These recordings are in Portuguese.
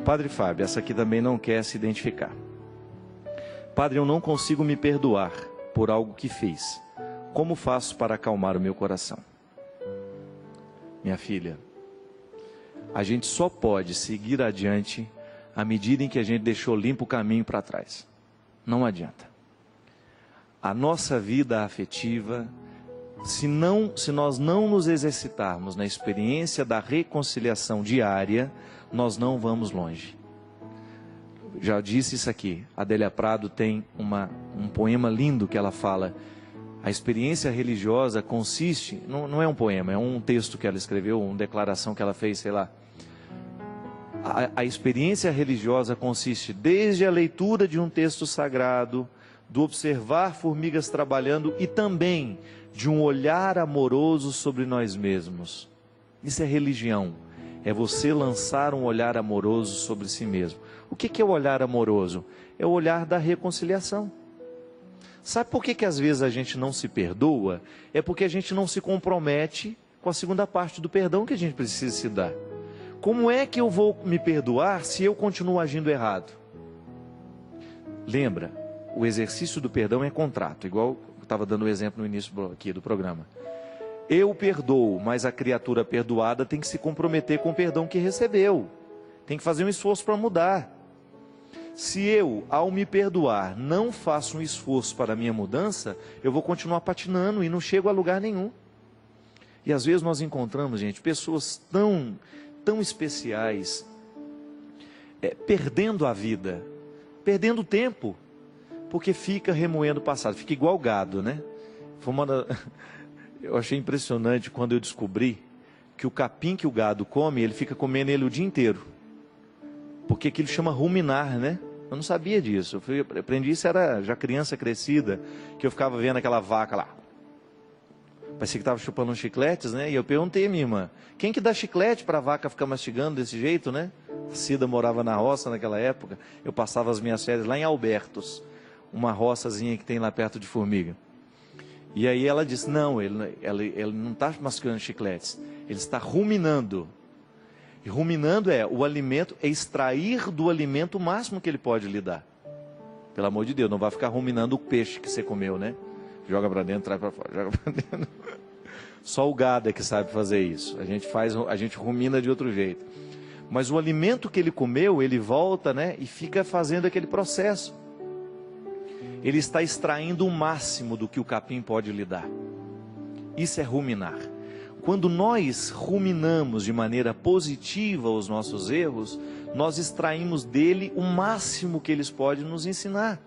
Padre Fábio, essa aqui também não quer se identificar. Padre, eu não consigo me perdoar por algo que fiz. Como faço para acalmar o meu coração? Minha filha, a gente só pode seguir adiante à medida em que a gente deixou limpo o caminho para trás. Não adianta. A nossa vida afetiva, se nós não nos exercitarmos na experiência da reconciliação diária, nós não vamos longe. Já disse isso aqui, Adélia Prado tem um poema lindo que ela fala: a experiência religiosa consiste, não é um poema, é um texto que ela escreveu, uma declaração que ela fez, sei lá. A experiência religiosa consiste desde a leitura de um texto sagrado, do observar formigas trabalhando e também de um olhar amoroso sobre nós mesmos. Isso é religião, é você lançar um olhar amoroso sobre si mesmo. O que é o olhar amoroso? É o olhar da reconciliação. Sabe por que às vezes a gente não se perdoa? É porque a gente não se compromete com a segunda parte do perdão que a gente precisa se dar. Como é que eu vou me perdoar se eu continuo agindo errado? Lembra, o exercício do perdão é contrato, igual eu estava dando o exemplo no início aqui do programa. Eu perdoo, mas a criatura perdoada tem que se comprometer com o perdão que recebeu. Tem que fazer um esforço para mudar. Se eu, ao me perdoar, não faço um esforço para a minha mudança, eu vou continuar patinando e não chego a lugar nenhum. E às vezes nós encontramos, gente, pessoas tão especiais, perdendo a vida, perdendo tempo, porque fica remoendo o passado, fica igual gado, né? Eu achei impressionante quando eu descobri que o capim que o gado come, ele fica comendo ele o dia inteiro, porque aquilo chama ruminar, né? Eu não sabia disso, eu aprendi isso, era já criança crescida, que eu ficava vendo aquela vaca lá, parecia que estava chupando uns chicletes, né? E eu perguntei à minha irmã, quem que dá chiclete para a vaca ficar mastigando desse jeito, né? A Cida morava na roça naquela época, eu passava as minhas férias lá em Albertos, uma roçazinha que tem lá perto de Formiga. E aí ela disse, não, ele não está mastigando chicletes, ele está ruminando. E ruminando o alimento, é extrair do alimento o máximo que ele pode lhe dar. Pelo amor de Deus, não vai ficar ruminando o peixe que você comeu, né? Joga para dentro, traz para fora, joga para dentro. Só o gado é que sabe fazer isso. A gente rumina de outro jeito. Mas o alimento que ele comeu, ele volta, né? E fica fazendo aquele processo. Ele está extraindo o máximo do que o capim pode lhe dar. Isso é ruminar. Quando nós ruminamos de maneira positiva os nossos erros, nós extraímos dele o máximo que eles podem nos ensinar.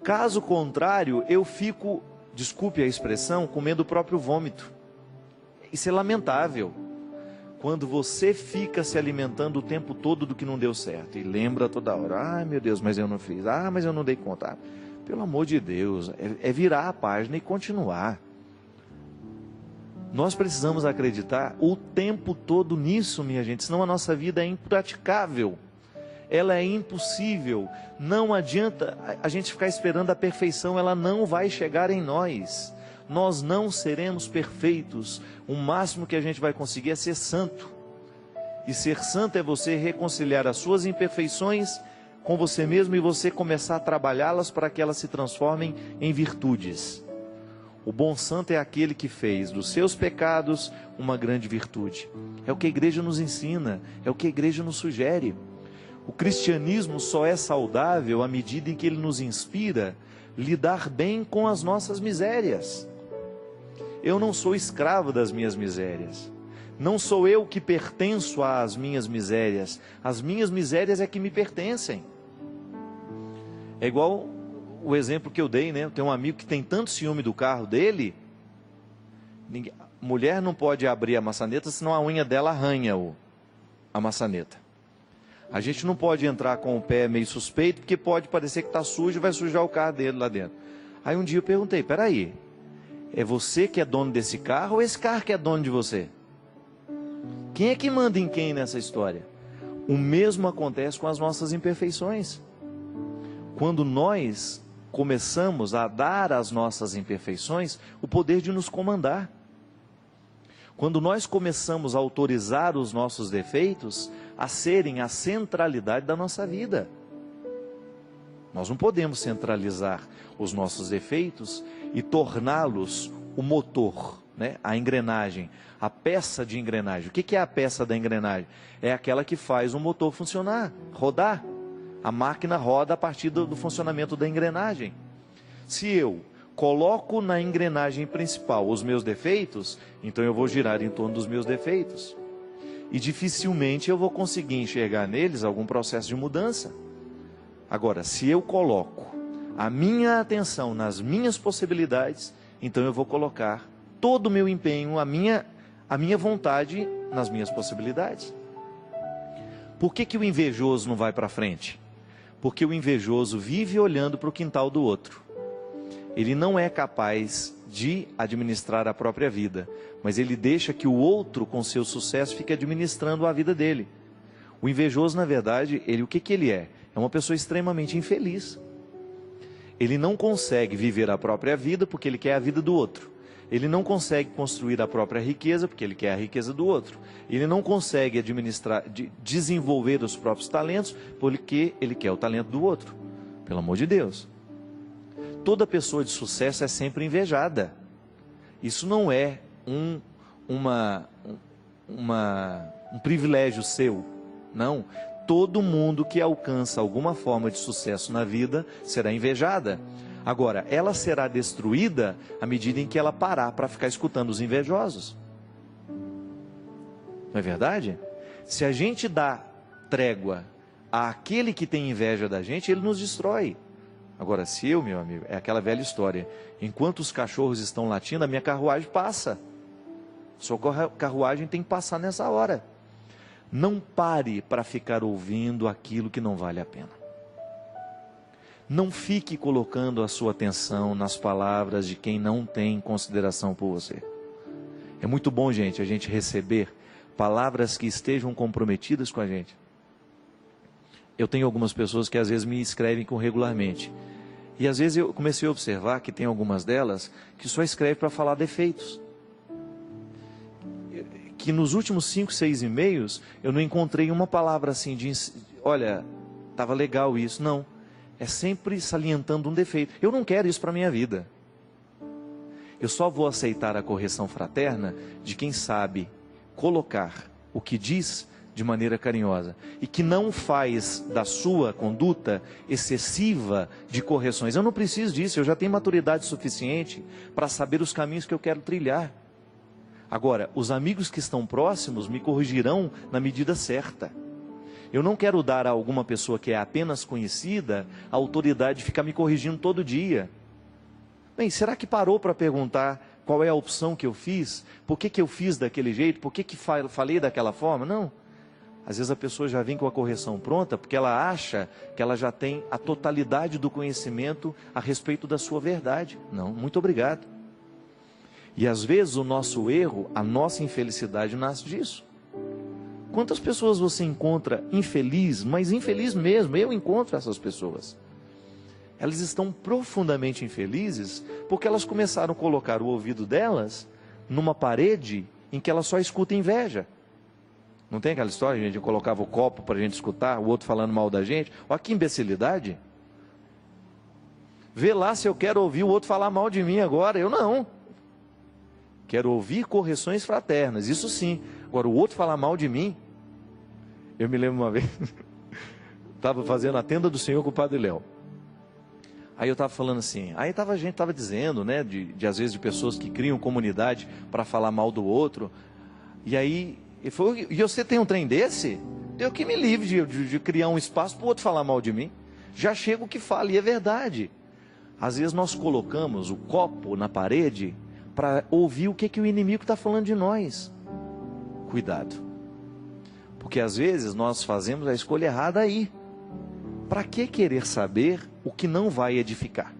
Caso contrário, eu fico, desculpe a expressão, comendo o próprio vômito. Isso é lamentável. Quando você fica se alimentando o tempo todo do que não deu certo. E lembra toda hora, ai meu Deus, mas eu não fiz. Ah, mas eu não dei conta. Pelo amor de Deus, é virar a página e continuar. Nós precisamos acreditar o tempo todo nisso, minha gente. Senão a nossa vida é impraticável. Ela é impossível, não adianta a gente ficar esperando a perfeição, ela não vai chegar em nós. Nós não seremos perfeitos, o máximo que a gente vai conseguir é ser santo. E ser santo é você reconciliar as suas imperfeições com você mesmo e você começar a trabalhá-las para que elas se transformem em virtudes. O bom santo é aquele que fez dos seus pecados uma grande virtude. É o que a igreja nos ensina, é o que a igreja nos sugere. O cristianismo só é saudável à medida em que ele nos inspira a lidar bem com as nossas misérias. Eu não sou escravo das minhas misérias. Não sou eu que pertenço às minhas misérias. As minhas misérias é que me pertencem. É igual o exemplo que eu dei, né? Eu tenho um amigo que tem tanto ciúme do carro dele. Mulher não pode abrir a maçaneta, senão a unha dela arranha a maçaneta. A gente não pode entrar com o pé meio suspeito, porque pode parecer que está sujo e vai sujar o carro dele lá dentro. Aí um dia eu perguntei, peraí, é você que é dono desse carro ou esse carro que é dono de você? Quem é que manda em quem nessa história? O mesmo acontece com as nossas imperfeições. Quando nós começamos a dar às nossas imperfeições o poder de nos comandar. Quando nós começamos a autorizar os nossos defeitos a serem a centralidade da nossa vida. Nós não podemos centralizar os nossos defeitos e torná-los o motor, né? A engrenagem, a peça de engrenagem. O que é a peça da engrenagem? É aquela que faz o motor funcionar, rodar. A máquina roda a partir do funcionamento da engrenagem. Se eu coloco na engrenagem principal os meus defeitos, então eu vou girar em torno dos meus defeitos. E dificilmente eu vou conseguir enxergar neles algum processo de mudança. Agora, se eu coloco a minha atenção nas minhas possibilidades, então eu vou colocar todo o meu empenho, a minha vontade nas minhas possibilidades. Por que o invejoso não vai para frente? Porque o invejoso vive olhando para o quintal do outro. Ele não é capaz de administrar a própria vida, mas ele deixa que o outro, com seu sucesso, fique administrando a vida dele. O invejoso, na verdade, o que ele é? É uma pessoa extremamente infeliz. Ele não consegue viver a própria vida porque ele quer a vida do outro. Ele não consegue construir a própria riqueza porque ele quer a riqueza do outro. Ele não consegue desenvolver os próprios talentos porque ele quer o talento do outro. Pelo amor de Deus. Toda pessoa de sucesso é sempre invejada. Isso não é um privilégio seu. Não. Todo mundo que alcança alguma forma de sucesso na vida será invejada. Agora, ela será destruída à medida em que ela parar para ficar escutando os invejosos. Não é verdade? Se a gente dá trégua àquele que tem inveja da gente, ele nos destrói. Agora, se eu, meu amigo, é aquela velha história, enquanto os cachorros estão latindo, a minha carruagem passa. Sua carruagem tem que passar nessa hora. Não pare para ficar ouvindo aquilo que não vale a pena. Não fique colocando a sua atenção nas palavras de quem não tem consideração por você. É muito bom, gente, a gente receber palavras que estejam comprometidas com a gente. Eu tenho algumas pessoas que às vezes me escrevem regularmente. E às vezes eu comecei a observar que tem algumas delas que só escrevem para falar defeitos. Que nos últimos 5, 6 e-mails eu não encontrei uma palavra assim de, olha, estava legal isso. Não, é sempre salientando um defeito. Eu não quero isso para a minha vida. Eu só vou aceitar a correção fraterna de quem sabe colocar o que diz de maneira carinhosa e que não faz da sua conduta excessiva de correções. Eu não preciso disso, eu já tenho maturidade suficiente para saber os caminhos que eu quero trilhar. Agora, os amigos que estão próximos me corrigirão na medida certa. Eu não quero dar a alguma pessoa que é apenas conhecida a autoridade de ficar me corrigindo todo dia. Bem, será que parou para perguntar qual é a opção que eu fiz? Por que eu fiz daquele jeito? Por que falei daquela forma? Não. Às vezes a pessoa já vem com a correção pronta porque ela acha que ela já tem a totalidade do conhecimento a respeito da sua verdade. Não, muito obrigado. E às vezes o nosso erro, a nossa infelicidade nasce disso. Quantas pessoas você encontra infeliz, mas infeliz mesmo? Eu encontro essas pessoas. Elas estão profundamente infelizes porque elas começaram a colocar o ouvido delas numa parede em que elas só escutam inveja. Não tem aquela história, a gente colocava o copo para a gente escutar, o outro falando mal da gente? Olha que imbecilidade. Vê lá se eu quero ouvir o outro falar mal de mim agora. Eu não. Quero ouvir correções fraternas, isso sim. Agora, o outro falar mal de mim. Eu me lembro uma vez, estava fazendo a tenda do Senhor com o Padre Léo. Aí eu estava falando assim, a gente estava dizendo, né, às vezes de pessoas que criam comunidade para falar mal do outro. E aí, ele falou, e você tem um trem desse? Eu que me livre de criar um espaço para o outro falar mal de mim. Já chego que fala, e é verdade. Às vezes nós colocamos o copo na parede para ouvir o que o inimigo está falando de nós. Cuidado. Porque às vezes nós fazemos a escolha errada aí. Para que querer saber o que não vai edificar?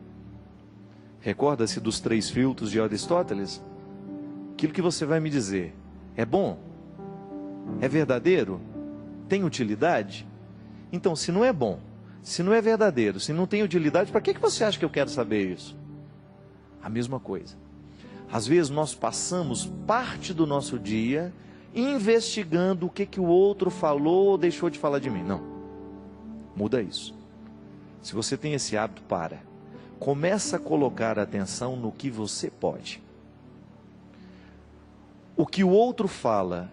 Recorda-se dos 3 filtros de Aristóteles? Aquilo que você vai me dizer é bom? É verdadeiro? Tem utilidade? Então, se não é bom, se não é verdadeiro, se não tem utilidade, para que você acha que eu quero saber isso? A mesma coisa. Às vezes nós passamos parte do nosso dia investigando o que o outro falou ou deixou de falar de mim. Não, muda isso. Se você tem esse hábito, começa a colocar atenção no que você pode. O que o outro fala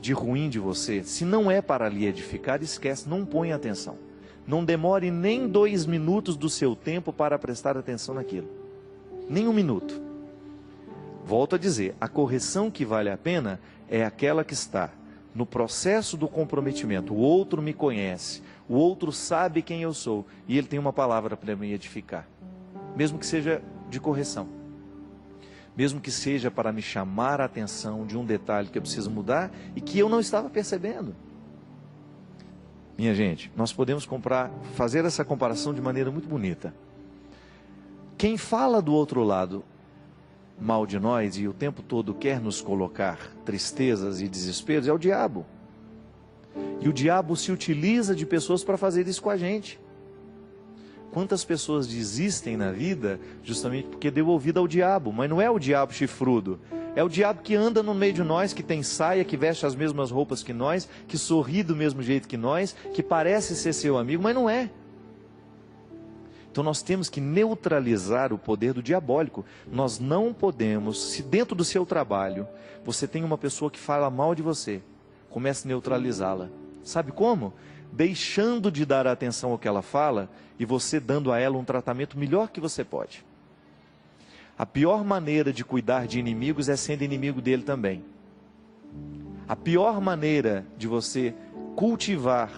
de ruim de você, se não é para lhe edificar, esquece, não põe atenção. Não demore nem 2 minutos do seu tempo para prestar atenção naquilo. Nem 1 minuto. Volto a dizer, a correção que vale a pena é aquela que está no processo do comprometimento. O outro me conhece, o outro sabe quem eu sou e ele tem uma palavra para me edificar. Mesmo que seja de correção. Mesmo que seja para me chamar a atenção de um detalhe que eu preciso mudar e que eu não estava percebendo. Minha gente, nós podemos fazer essa comparação de maneira muito bonita. Quem fala do outro lado mal de nós e o tempo todo quer nos colocar tristezas e desesperos é o diabo. E o diabo se utiliza de pessoas para fazer isso com a gente. Quantas pessoas desistem na vida justamente porque deu ouvido ao diabo, mas não é o diabo chifrudo, é o diabo que anda no meio de nós, que tem saia, que veste as mesmas roupas que nós, que sorri do mesmo jeito que nós, que parece ser seu amigo, mas não é. Então nós temos que neutralizar o poder do diabólico. Nós não podemos, se dentro do seu trabalho você tem uma pessoa que fala mal de você, comece a neutralizá-la. Sabe como? Deixando de dar atenção ao que ela fala e você dando a ela um tratamento melhor que você pode. A pior maneira de cuidar de inimigos é sendo inimigo dele também. A pior maneira de você cultivar,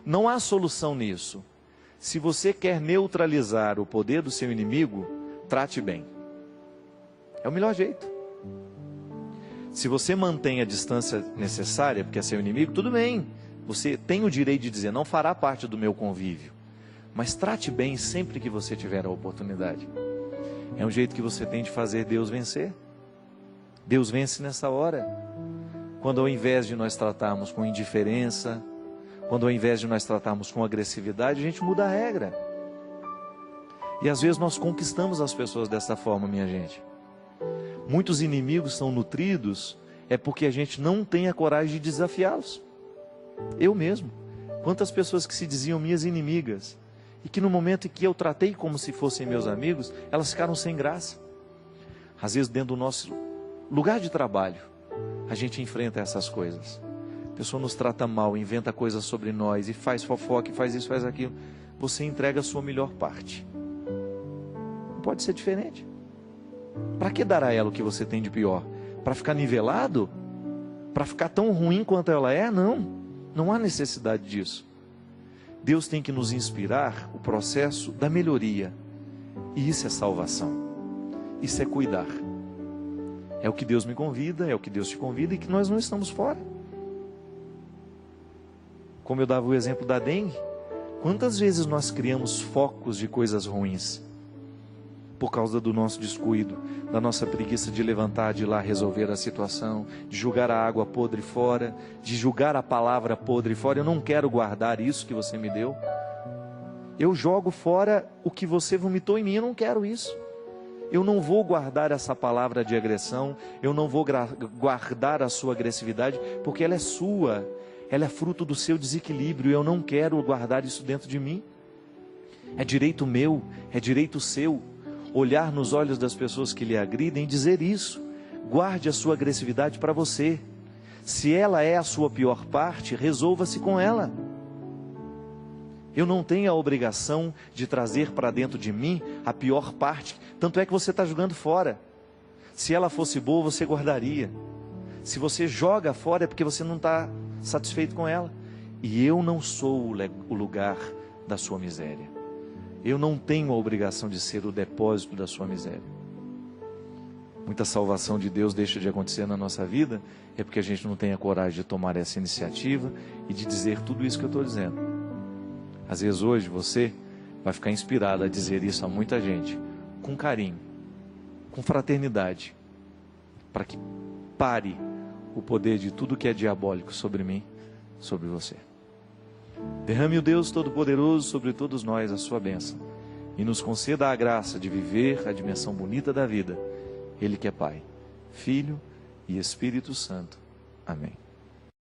não há solução nisso. Se você quer neutralizar o poder do seu inimigo, trate bem. É o melhor jeito. Se você mantém a distância necessária, porque é seu inimigo, tudo bem. Você tem o direito de dizer, não fará parte do meu convívio. Mas trate bem sempre que você tiver a oportunidade. É um jeito que você tem de fazer Deus vencer. Deus vence nessa hora. Quando ao invés de nós tratarmos com indiferença, quando ao invés de nós tratarmos com agressividade, a gente muda a regra. E às vezes nós conquistamos as pessoas dessa forma, minha gente. Muitos inimigos são nutridos, é porque a gente não tem a coragem de desafiá-los. Eu mesmo. Quantas pessoas que se diziam minhas inimigas, e que no momento em que eu tratei como se fossem meus amigos, elas ficaram sem graça. Às vezes dentro do nosso lugar de trabalho, a gente enfrenta essas coisas. A pessoa nos trata mal, inventa coisas sobre nós, e faz fofoca, e faz isso, faz aquilo. Você entrega a sua melhor parte. Não pode ser diferente. Para que dar a ela o que você tem de pior? Para ficar nivelado? Para ficar tão ruim quanto ela é? Não há necessidade disso. Deus tem que nos inspirar o processo da melhoria. E isso é salvação. Isso é cuidar. É o que Deus me convida, é o que Deus te convida e que nós não estamos fora. Como eu dava o exemplo da dengue, quantas vezes nós criamos focos de coisas ruins? Por causa do nosso descuido, da nossa preguiça de levantar, de ir lá resolver a situação, de julgar a água podre fora, de julgar a palavra podre fora. Eu não quero guardar isso que você me deu. Eu jogo fora o que você vomitou em mim, eu não quero isso. Eu não vou guardar essa palavra de agressão, eu não vou guardar a sua agressividade, porque ela é sua, ela é fruto do seu desequilíbrio, eu não quero guardar isso dentro de mim. É direito meu, é direito seu. Olhar nos olhos das pessoas que lhe agridem e dizer isso. Guarde a sua agressividade para você. Se ela é a sua pior parte, resolva-se com ela. Eu não tenho a obrigação de trazer para dentro de mim a pior parte. Tanto é que você está jogando fora. Se ela fosse boa, você guardaria. Se você joga fora, é porque você não está satisfeito com ela. E eu não sou o lugar da sua miséria. Eu não tenho a obrigação de ser o depósito da sua miséria. Muita salvação de Deus deixa de acontecer na nossa vida, é porque a gente não tem a coragem de tomar essa iniciativa e de dizer tudo isso que eu estou dizendo. Às vezes hoje você vai ficar inspirado a dizer isso a muita gente, com carinho, com fraternidade, para que pare o poder de tudo que é diabólico sobre mim, sobre você. Derrame o Deus Todo-Poderoso sobre todos nós a sua bênção, e nos conceda a graça de viver a dimensão bonita da vida. Ele que é Pai, Filho e Espírito Santo. Amém.